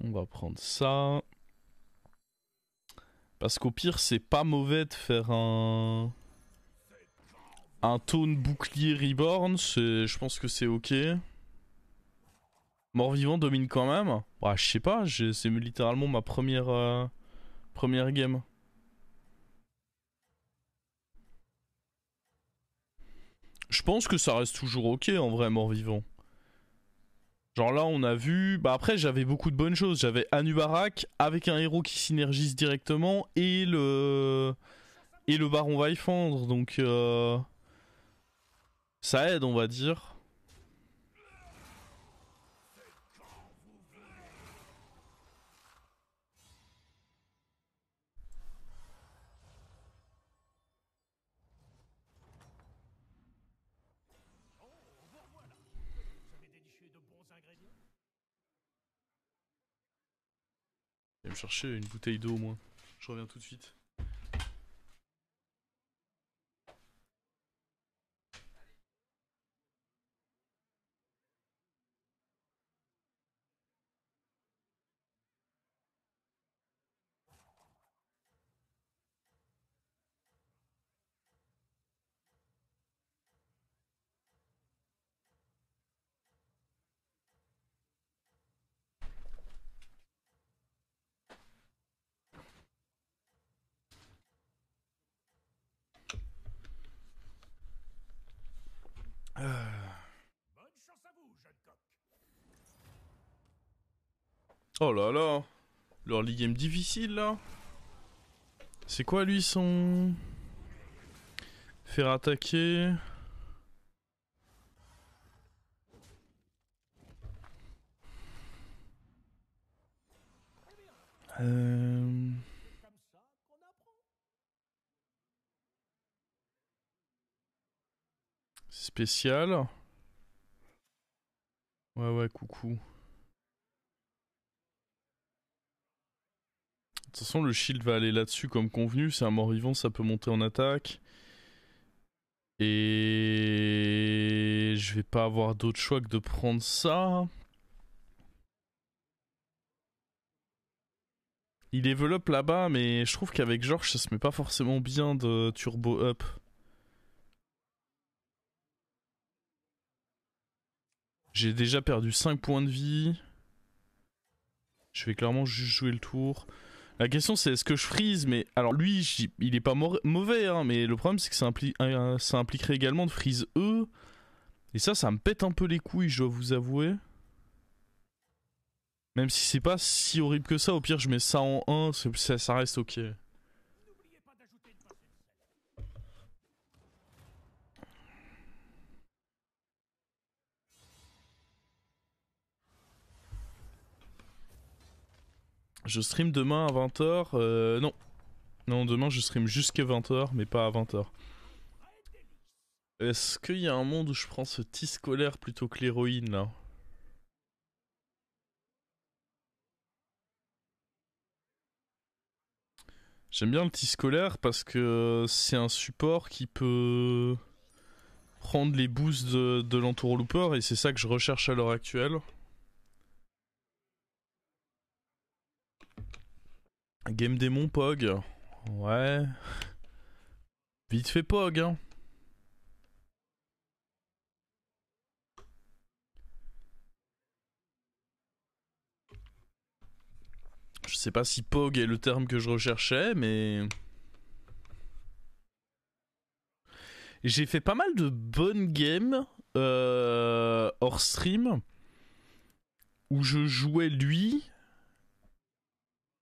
On va prendre ça. Parce qu'au pire, c'est pas mauvais de faire un taunt bouclier reborn. Je pense que c'est ok. Mort-vivant domine quand même. Ouais, je sais pas, c'est littéralement ma première game. Je pense que ça reste toujours ok en vrai, mort-vivant. Genre là, on a vu. Bah après, j'avais beaucoup de bonnes choses. J'avais Anubarak avec un héros qui synergise directement et le Baron va y fendre. Donc ça aide, on va dire. Je vais me chercher une bouteille d'eau au moins. Je reviens tout de suite. Oh là là. Leur league game difficile là. C'est quoi lui son... Faire attaquer... Spécial. Ouais ouais, coucou. De toute façon, le shield va aller là-dessus comme convenu. C'est un mort-vivant, ça peut monter en attaque. Et je vais pas avoir d'autre choix que de prendre ça. Il développe là-bas, mais je trouve qu'avec George, ça se met pas forcément bien de turbo up. J'ai déjà perdu 5 points de vie. Je vais clairement juste jouer le tour. La question c'est est-ce que je freeze, mais alors lui il est pas mauvais hein, mais le problème c'est que ça impliquerait également de freeze E. Et ça me pète un peu les couilles, je dois vous avouer. Même si c'est pas si horrible que ça, au pire je mets ça en 1, ça reste ok. Je stream demain à 20h. Non. Non, demain je stream jusqu'à 20h, mais pas à 20h. Est-ce qu'il y a un monde où je prends ce petit scolaire plutôt que l'héroïne là? J'aime bien le petit scolaire parce que c'est un support qui peut prendre les boosts de l'entourlooper et c'est ça que je recherche à l'heure actuelle. Game démon Pog. Ouais. Vite fait Pog hein. Je sais pas si Pog est le terme que je recherchais, mais... J'ai fait pas mal de bonnes games hors stream où je jouais lui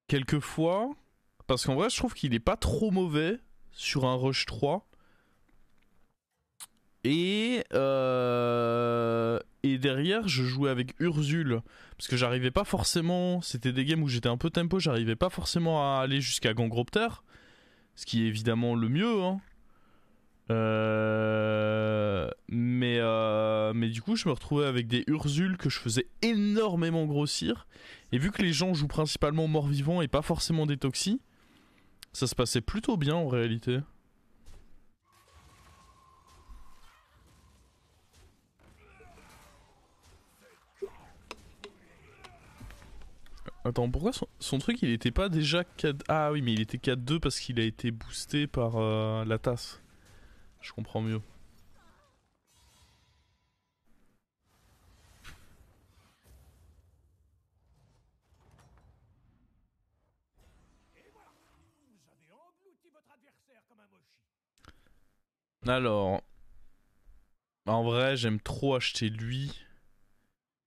quelquefois. Parce qu'en vrai, je trouve qu'il est pas trop mauvais sur un Rush 3. Et derrière, je jouais avec Urzul. Parce que j'arrivais pas forcément. C'était des games où j'étais un peu tempo, j'arrivais pas forcément à aller jusqu'à Gangropter. Ce qui est évidemment le mieux, hein. Mais du coup, je me retrouvais avec des Urzul que je faisais énormément grossir. Et vu que les gens jouent principalement mort-vivant et pas forcément des toxis, ça se passait plutôt bien en réalité. Attends, pourquoi son truc il était pas déjà 4... Ah oui, mais il était 4-2 parce qu'il a été boosté par la tasse. Je comprends mieux. Alors, en vrai, j'aime trop acheter lui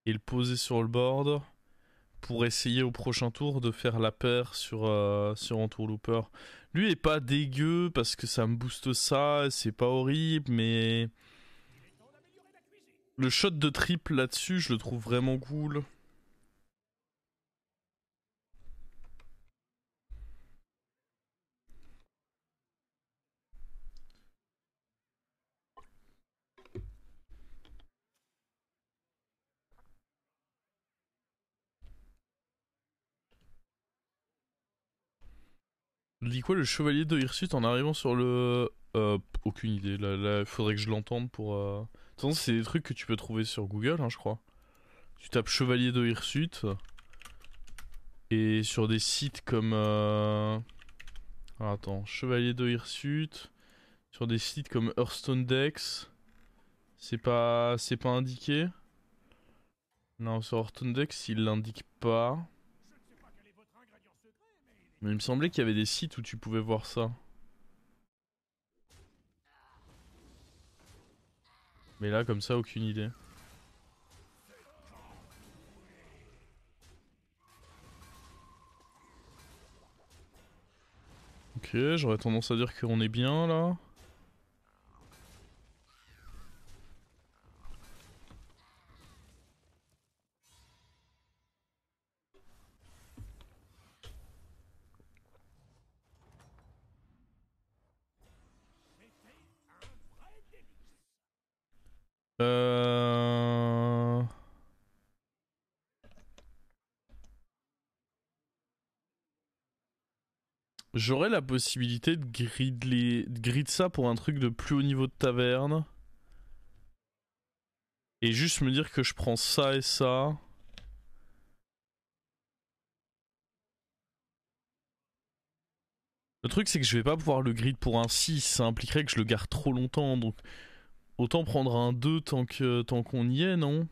et le poser sur le board pour essayer au prochain tour de faire la paire sur Entourlooper. Lui est pas dégueu parce que ça me booste ça, c'est pas horrible, mais le shot de triple là-dessus, je le trouve vraiment cool. Il dit quoi le chevalier de Hirsute en arrivant sur le... aucune idée, là, faudrait que je l'entende pour... De toute façon, c'est des trucs que tu peux trouver sur Google, hein, je crois. Tu tapes chevalier de Hirsute, et sur des sites comme... attends, chevalier de Hirsute, sur des sites comme Hearthstone Dex, c'est pas indiqué. Non, sur Hearthstone Dex, il l'indique pas. Mais il me semblait qu'il y avait des sites où tu pouvais voir ça. Mais là, comme ça, aucune idée. Ok, j'aurais tendance à dire qu'on est bien là. Euh... J'aurais la possibilité de grid ça pour un truc de plus haut niveau de taverne. Et juste me dire que je prends ça et ça. Le truc c'est que je vais pas pouvoir le grid pour un 6, ça impliquerait que je le garde trop longtemps, donc autant prendre un 2 tant qu'on y est, non?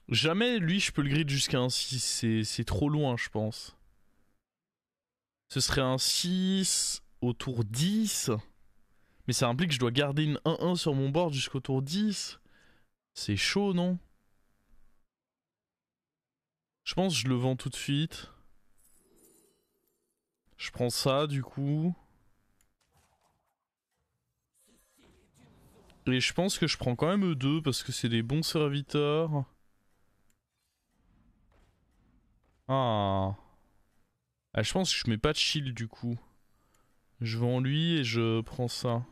Jamais lui je peux le grid jusqu'à un 6, c'est trop loin je pense. Ce serait un 6 au tour 10. Mais ça implique que je dois garder une 1-1 sur mon board jusqu'au tour 10. C'est chaud, non? Je pense que je le vends tout de suite. Je prends ça, du coup. Et je pense que je prends quand même E2 parce que c'est des bons serviteurs. Ah. Ah, je pense que je mets pas de shield, du coup. Je vends lui et je prends ça.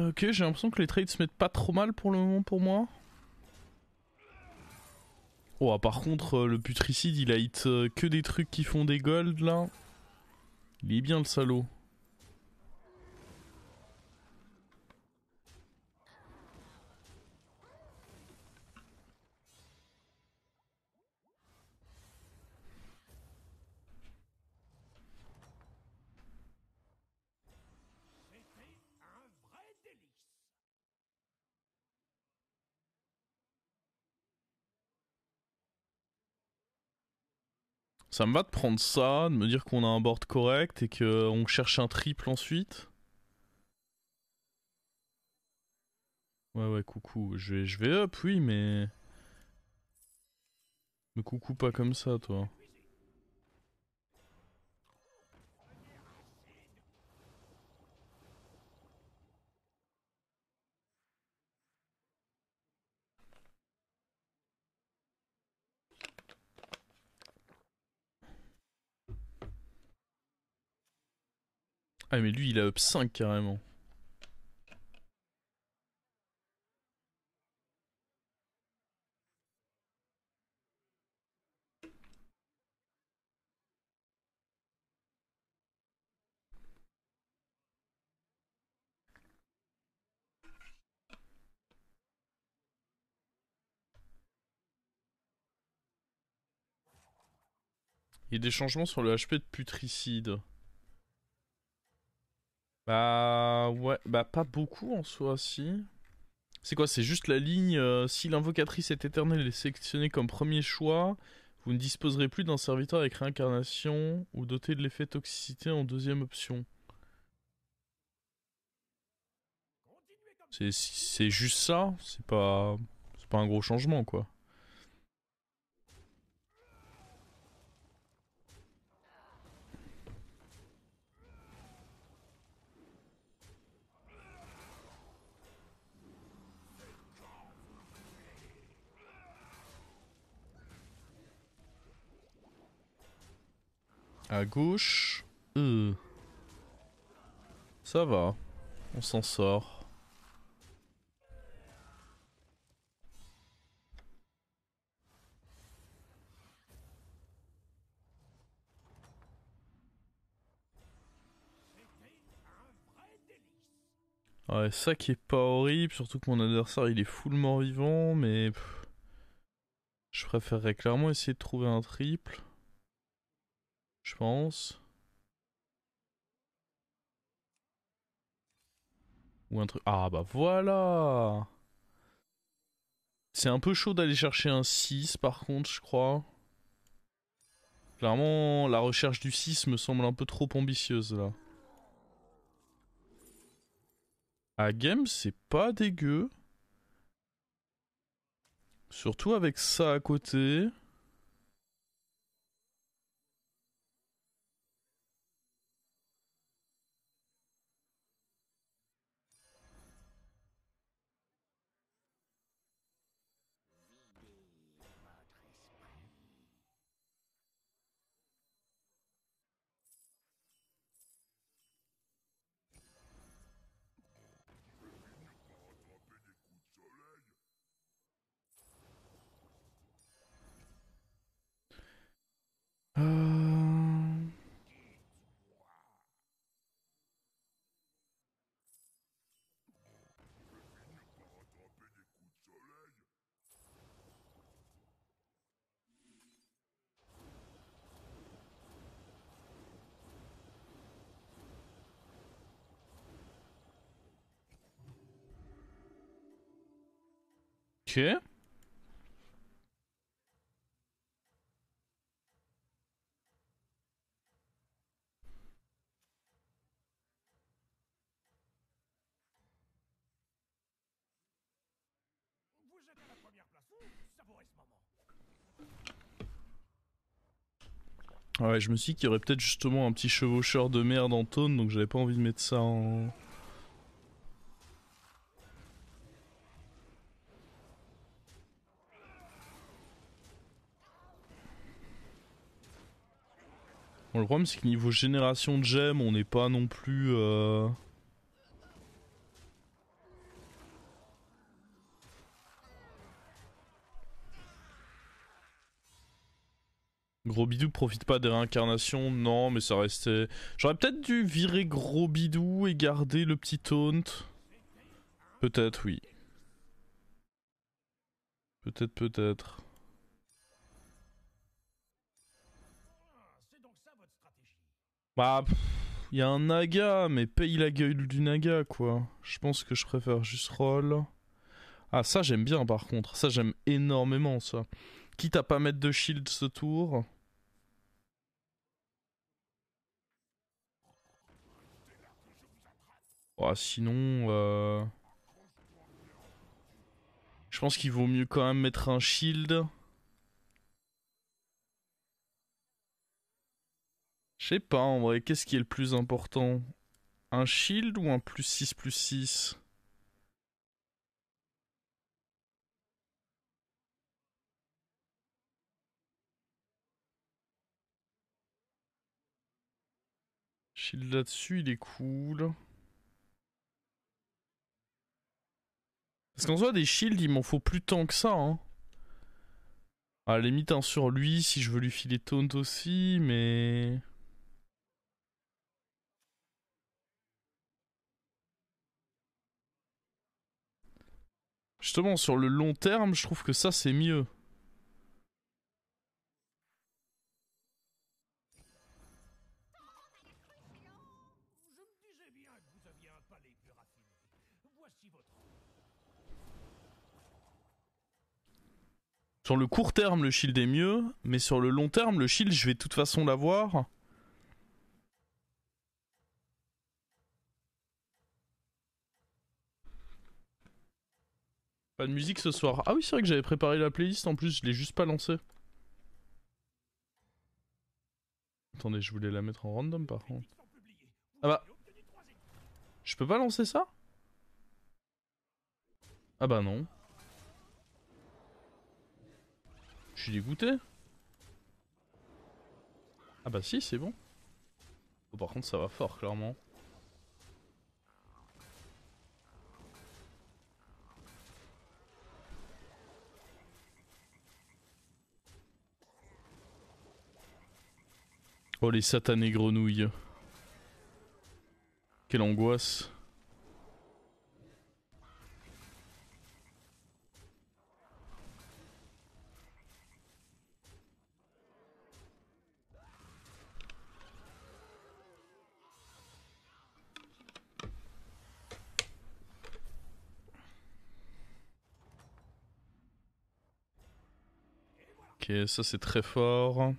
Ok, j'ai l'impression que les trades se mettent pas trop mal pour le moment pour moi. Oh, ah, par contre, le putricide, il a hit que des trucs qui font des golds là. Il est bien le salaud. Ça me va de prendre ça, de me dire qu'on a un board correct et qu'on cherche un triple ensuite. Ouais, ouais, coucou. Je vais up, oui, mais... Me coucou pas comme ça, toi. Ah mais lui il a up 5 carrément. Il y a des changements sur le HP de putricide. Bah ouais, bah pas beaucoup en soi si. C'est quoi? C'est juste la ligne si l'invocatrice est éternelle et sélectionnée comme premier choix, vous ne disposerez plus d'un serviteur avec réincarnation ou doté de l'effet toxicité en deuxième option. C'est juste ça, c'est pas un gros changement quoi. À gauche, ça va, on s'en sort. Ouais, ça qui est pas horrible, surtout que mon adversaire il est full mort-vivant, mais je préférerais clairement essayer de trouver un triple, je pense. Ou un truc. Ah bah voilà! C'est un peu chaud d'aller chercher un 6 par contre, je crois. Clairement, la recherche du 6 me semble un peu trop ambitieuse là. À game, c'est pas dégueu. Surtout avec ça à côté. Euh... Ok. Ouais, je me suis dit qu'il y aurait peut-être justement un petit chevaucheur de merde en taunt, donc j'avais pas envie de mettre ça en... Bon, le problème c'est que niveau génération de gemmes, on n'est pas non plus... Gros Bidou profite pas des réincarnations, non, mais ça restait... J'aurais peut-être dû virer Gros Bidou et garder le petit taunt. Peut-être, oui. Peut-être, peut-être. Bah, il y a un naga, mais paye la gueule du naga, quoi. Je pense que je préfère juste roll. Ah, ça j'aime bien par contre. Ça j'aime énormément, ça. Quitte à pas mettre de shield ce tour. Oh, sinon, je pense qu'il vaut mieux quand même mettre un shield. Je sais pas, en vrai, qu'est-ce qui est le plus important? Un shield ou un +6/+6? Je Shield là-dessus, il est cool. Parce qu'en soi, des shields, il m'en faut plus tant que ça. Hein. À la limite, un sur lui, si je veux lui filer taunt aussi, mais... Justement, sur le long terme, je trouve que ça, c'est mieux. Sur le court terme, le shield est mieux, mais sur le long terme, le shield, je vais de toute façon l'avoir. Pas de musique ce soir. Ah oui, c'est vrai que j'avais préparé la playlist en plus, je l'ai juste pas lancée. Attendez, je voulais la mettre en random par contre. Ah bah... Je peux pas lancer ça? Ah bah non. Je suis dégoûté. Ah bah si, c'est bon. Oh, par contre, ça va fort, clairement. Oh, les satanées grenouilles. Quelle angoisse. Ok, ça c'est très fort.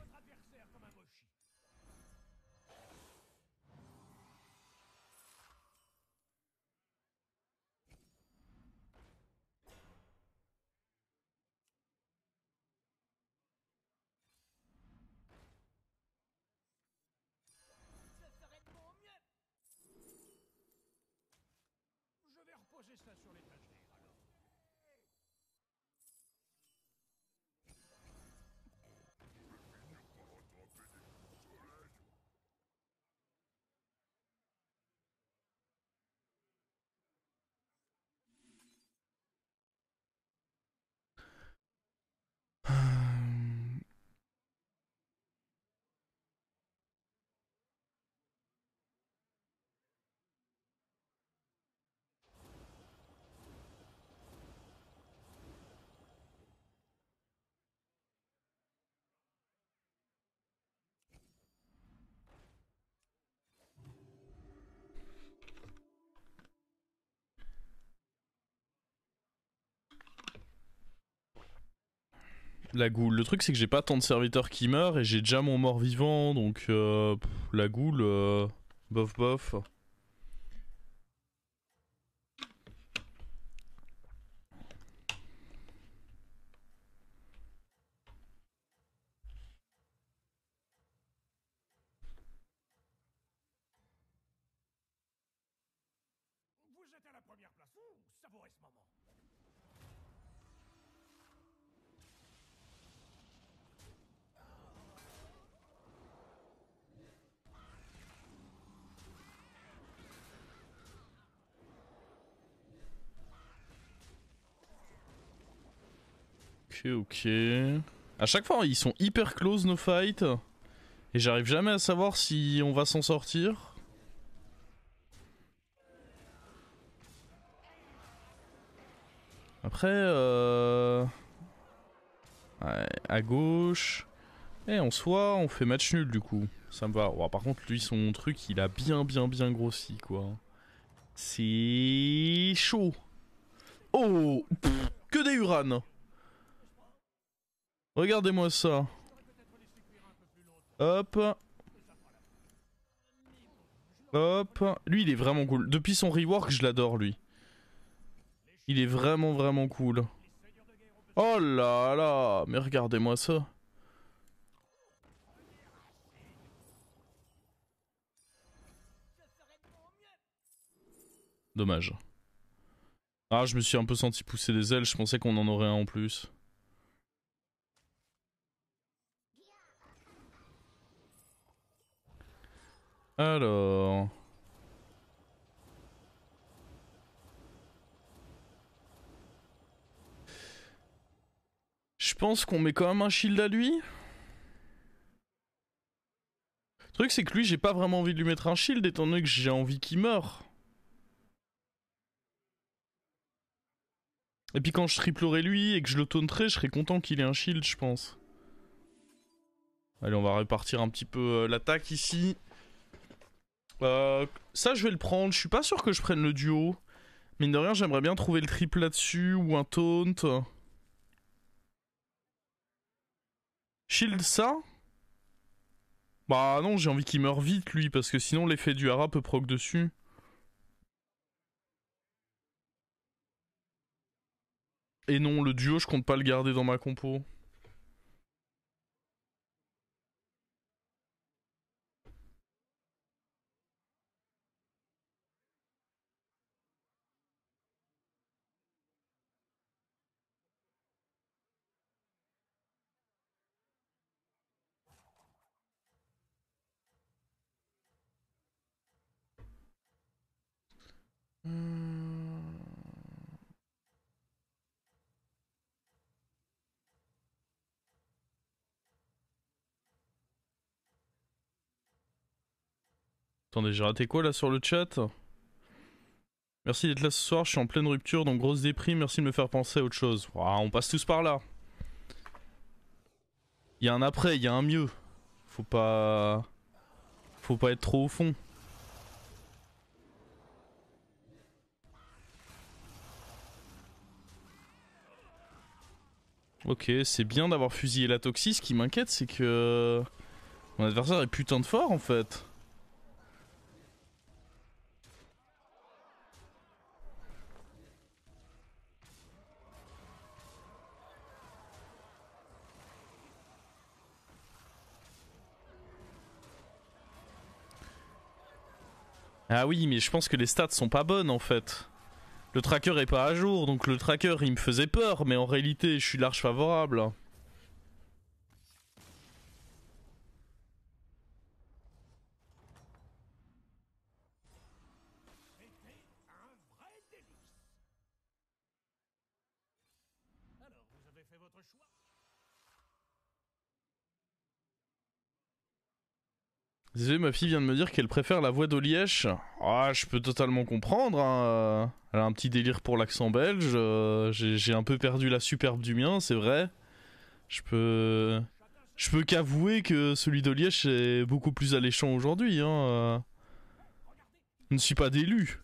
La goule. Le truc c'est que j'ai pas tant de serviteurs qui meurent et j'ai déjà mon mort vivant donc la goule bof bof. Ok ok. À chaque fois ils sont hyper close nos fights et j'arrive jamais à savoir si on va s'en sortir. Après ouais, à gauche. Et en soi on fait match nul du coup. Ça me va. Oh, par contre lui son truc il a bien grossi quoi. C'est chaud. Oh pff, que des Uran. Regardez-moi ça. Hop. Hop. Lui il est vraiment cool. Depuis son rework je l'adore lui. Il est vraiment cool. Oh là là. Mais regardez-moi ça. Dommage. Ah je me suis un peu senti pousser des ailes. Je pensais qu'on en aurait un en plus. Alors... Je pense qu'on met quand même un shield à lui. Le truc c'est que lui j'ai pas vraiment envie de lui mettre un shield étant donné que j'ai envie qu'il meure. Et puis quand je triplerai lui et que je le taunterai, je serai content qu'il ait un shield je pense. Allez on va répartir un petit peu l'attaque ici. Ça je vais le prendre, je suis pas sûr que je prenne le duo. Mine de rien j'aimerais bien trouver le triple là-dessus ou un taunt. Shield ça? Bah non j'ai envie qu'il meure vite lui parce que sinon l'effet du hara peut proc dessus. Et non le duo je compte pas le garder dans ma compo. Attendez, j'ai raté quoi là sur le chat? Merci d'être là ce soir, je suis en pleine rupture donc grosse déprime, merci de me faire penser à autre chose. Ouah, on passe tous par là. Il y a un après, il y a un mieux. Faut pas être trop au fond. Ok, c'est bien d'avoir fusillé la Toxie, ce qui m'inquiète c'est que... Mon adversaire est putain de fort en fait. Ah oui, mais je pense que les stats sont pas bonnes en fait. Le tracker est pas à jour, donc le tracker il me faisait peur, mais en réalité je suis large favorable. Désolé, ma fille vient de me dire qu'elle préfère la voix d'Olièche. Ah, je peux totalement comprendre. Hein. Elle a un petit délire pour l'accent belge. J'ai un peu perdu la superbe du mien, c'est vrai. Je peux qu'avouer que celui d'Olièche est beaucoup plus alléchant aujourd'hui. Hein. Je ne suis pas d'élu.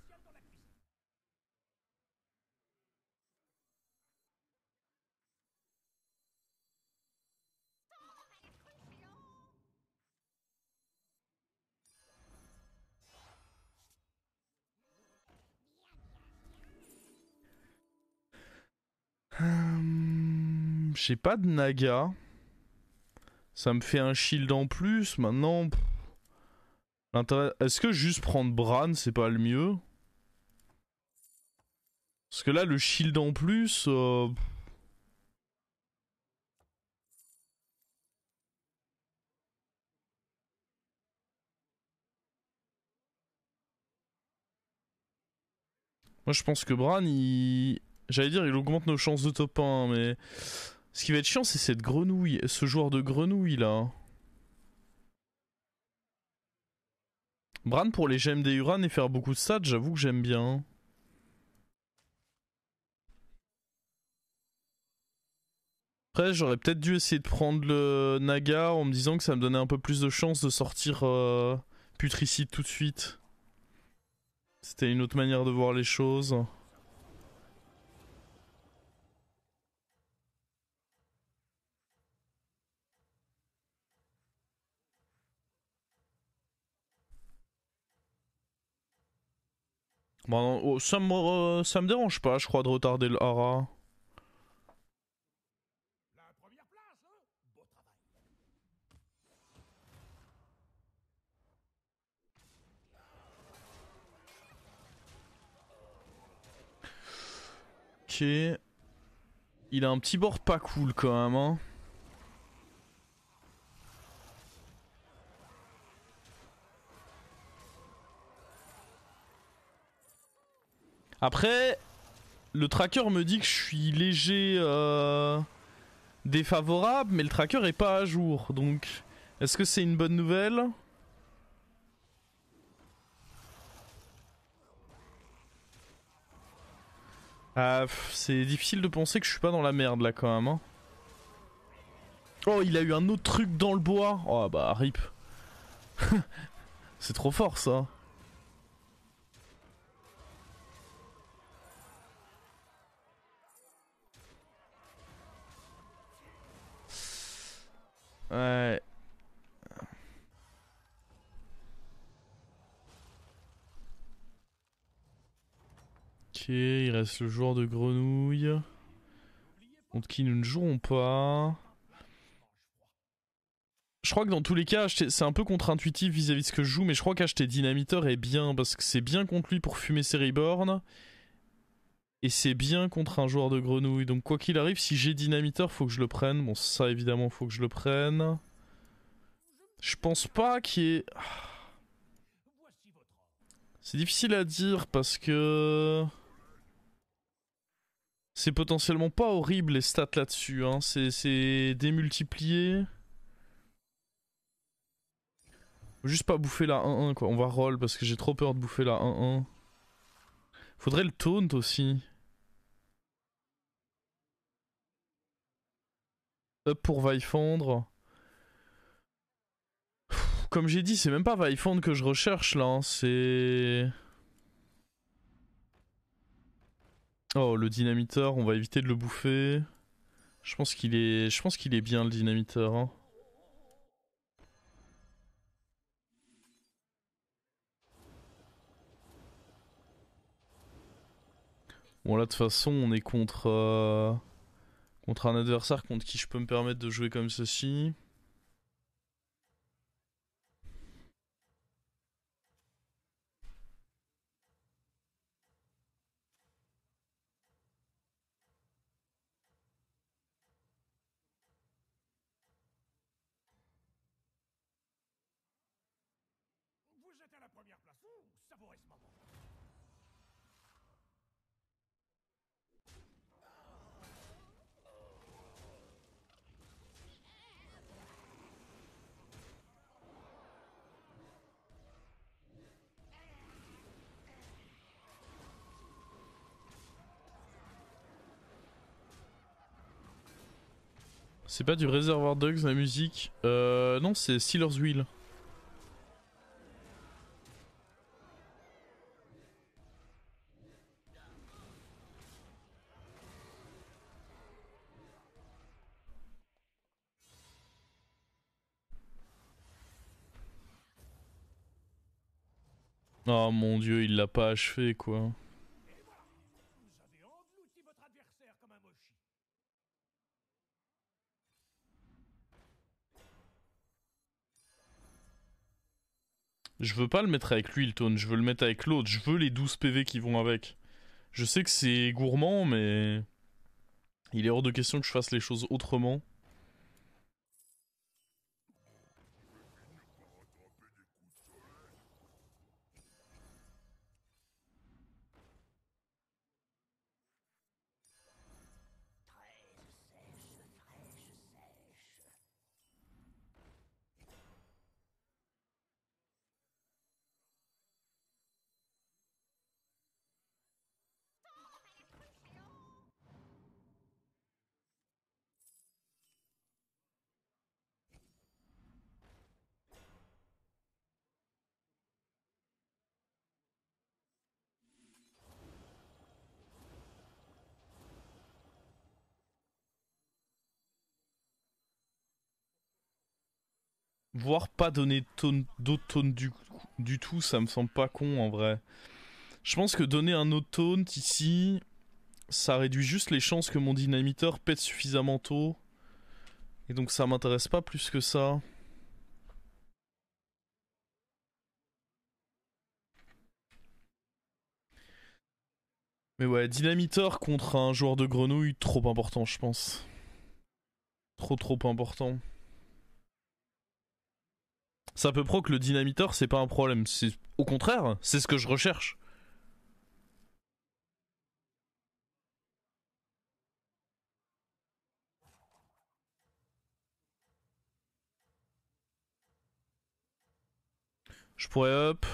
J'ai pas de naga. Ça me fait un shield en plus. Maintenant, est-ce que juste prendre Bran, c'est pas le mieux? Parce que là, le shield en plus... Moi, je pense que Bran, il... J'allais dire, il augmente nos chances de top 1, mais... Ce qui va être chiant, c'est cette grenouille. Ce joueur de grenouille, là. Bran, pour les gemmes des Uran et faire beaucoup de stats, j'avoue que j'aime bien. Après, j'aurais peut-être dû essayer de prendre le Naga en me disant que ça me donnait un peu plus de chances de sortir Putricide tout de suite. C'était une autre manière de voir les choses. Bon, oh, ça me dérange pas, je crois, de retarder le Hara. Ok. Il a un petit board pas cool quand même, hein. Après, le tracker me dit que je suis léger défavorable, mais le tracker est pas à jour. Donc, est-ce que c'est une bonne nouvelle? C'est difficile de penser que je suis pas dans la merde là quand même. Hein. Oh, il a eu un autre truc dans le bois. Oh bah rip. C'est trop fort ça. Ouais. Ok, il reste le joueur de grenouille. Contre qui nous ne jouerons pas. Je crois que dans tous les cas, c'est un peu contre-intuitif vis-à-vis de ce que je joue, mais je crois qu'acheter Dynamiteur est bien, parce que c'est bien contre lui pour fumer ses Reborn. Et c'est bien contre un joueur de grenouille. Donc quoi qu'il arrive, si j'ai Dynamiteur, faut que je le prenne. Bon, ça évidemment, faut que je le prenne. Je pense pas qu'il y ait... C'est difficile à dire parce que... C'est potentiellement pas horrible les stats là-dessus. Hein. C'est démultiplié. Faut juste pas bouffer la 1-1 quoi. On va roll parce que j'ai trop peur de bouffer la 1-1. Faudrait le taunt aussi. Up pour Vaifandre. Comme j'ai dit, c'est même pas Vaifandre que je recherche là. Hein. C'est... Oh, le dynamiteur, on va éviter de le bouffer. Je pense qu'il est bien le dynamiteur. Hein. Bon là de toute façon on est contre un adversaire contre qui je peux me permettre de jouer comme ceci. Vous êtes à la première place. Savourez ce moment. C'est pas du Reservoir Dogs la musique. Non, c'est Steelers Wheel. Oh mon dieu, il l'a pas achevé quoi. Vous avez englouti votre adversaire comme un mochi. Je veux pas le mettre avec lui le taunt, je veux le mettre avec l'autre. Je veux les 12 PV qui vont avec. Je sais que c'est gourmand mais... Il est hors de question que je fasse les choses autrement. Voire pas donner d'autres taunts du tout, ça me semble pas con en vrai. Je pense que donner un autre taunt ici, ça réduit juste les chances que mon dynamiteur pète suffisamment tôt. Et donc ça m'intéresse pas plus que ça. Mais ouais, dynamiteur contre un joueur de grenouille, trop important je pense. Trop important. Ça peut proc le dynamiteur, c'est pas un problème. Au contraire, c'est ce que je recherche. Je pourrais up.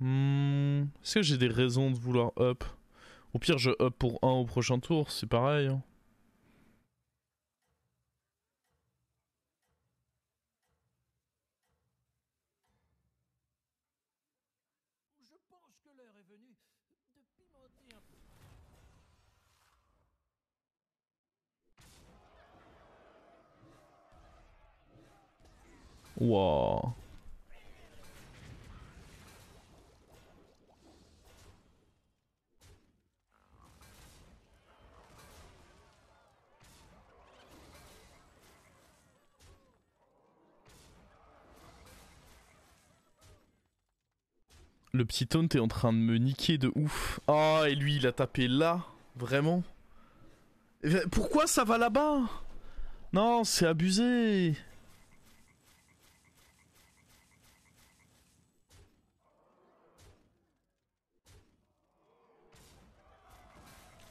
Est-ce que j'ai des raisons de vouloir up? Au pire, je up pour 1 au prochain tour, c'est pareil. Hein. Je pense que l'heure est venue de pimenter un peu. Wouah. Le petit taunt est en train de me niquer de ouf. Ah, et lui, il a tapé là. Vraiment? Pourquoi ça va là-bas? Non, c'est abusé.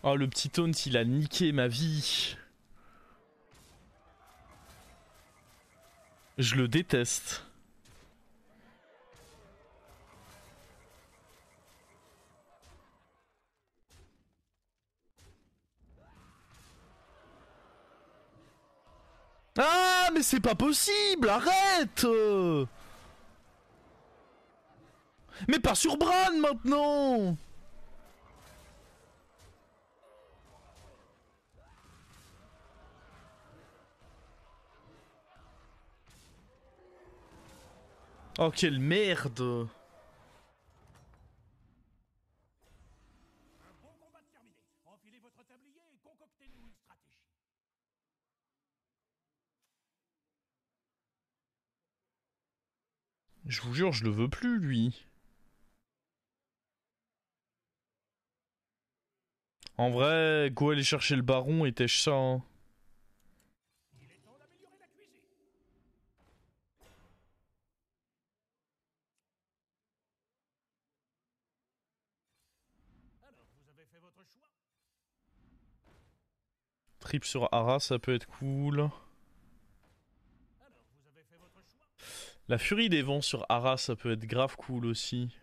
Oh, le petit taunt, il a niqué ma vie. Je le déteste. Ah, mais c'est pas possible, arrête. Mais pas sur Bran maintenant. Oh, quelle merde. Un bon combat de terminé. Enfilez votre tablier et concoctez-nous une stratégie. Je vous jure, je le veux plus, lui. En vrai, go aller chercher le baron et tèche ça. Hein. Il est temps d'améliorer la cuisine. Alors, vous avez fait votre choix? Trip sur Ara, ça peut être cool. Alors, vous avez fait votre choix? La furie des vents sur Ara, ça peut être grave cool aussi.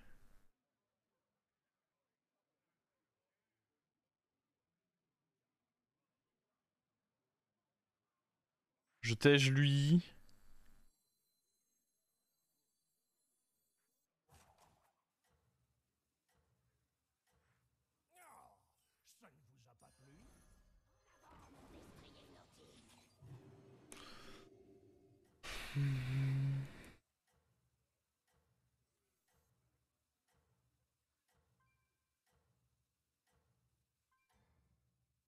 Je tège lui. Ça ne vous a pas plu?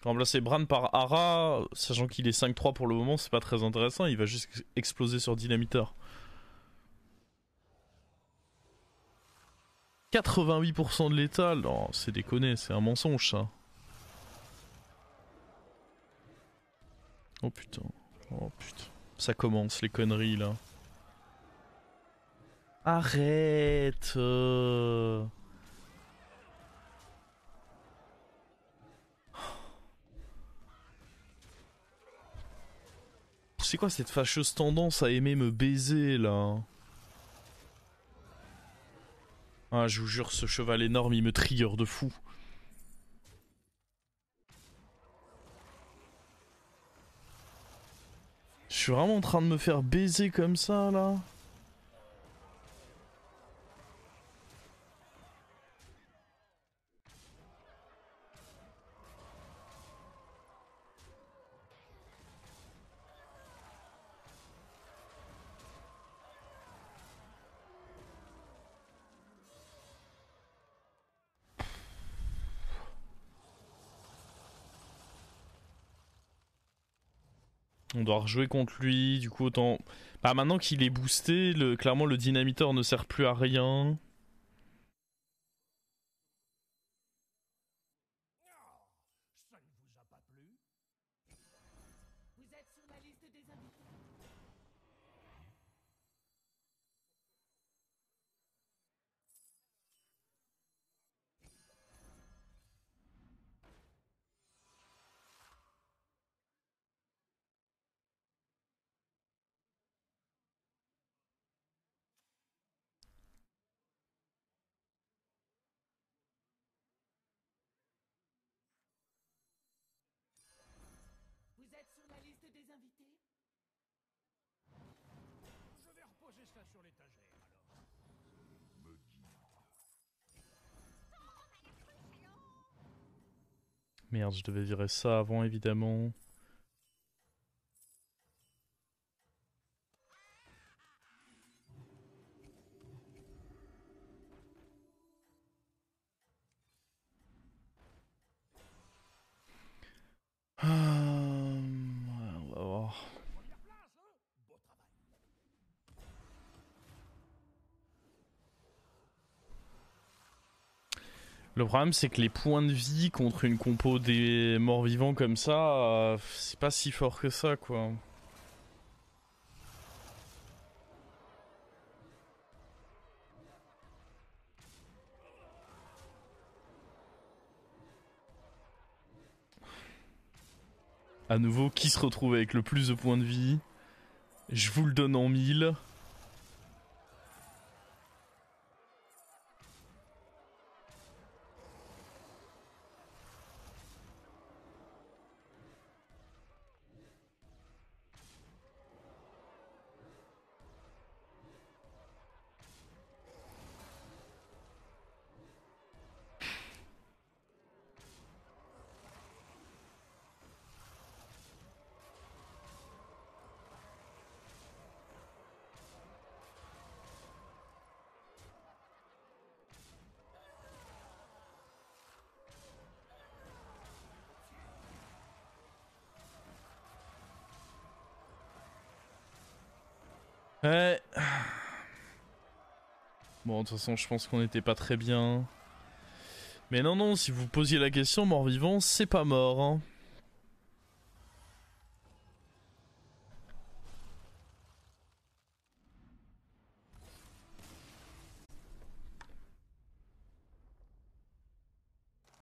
Remplacer Bran par Ara, sachant qu'il est 5-3 pour le moment, c'est pas très intéressant. Il va juste exploser sur Dynamiteur. 88% de l'étal, non, c'est déconné, c'est un mensonge ça. Oh putain, oh putain. Ça commence les conneries là. Arrête. C'est quoi cette fâcheuse tendance à aimer me baiser là? Ah, je vous jure, ce cheval énorme, il me trigger de fou. Je suis vraiment en train de me faire baiser comme ça là. On doit rejouer contre lui, du coup autant... Bah maintenant qu'il est boosté, clairement le dynamiteur ne sert plus à rien. Ça ne vous a pas plu? Vous êtes sur la liste des invités. les invités? Je vais reposer ça sur l'étagère, alors. Me guide. Merde, je devais virer ça avant, évidemment. On va voir. Première place, hein? Beau travail. Le problème, c'est que les points de vie contre une compo des morts-vivants comme ça, c'est pas si fort que ça, quoi. À nouveau, qui se retrouve avec le plus de points de vie? Je vous le donne en 1000. Ouais. Bon, de toute façon, je pense qu'on était pas très bien. Mais non, non, si vous posiez la question, mort-vivant, c'est pas mort, hein.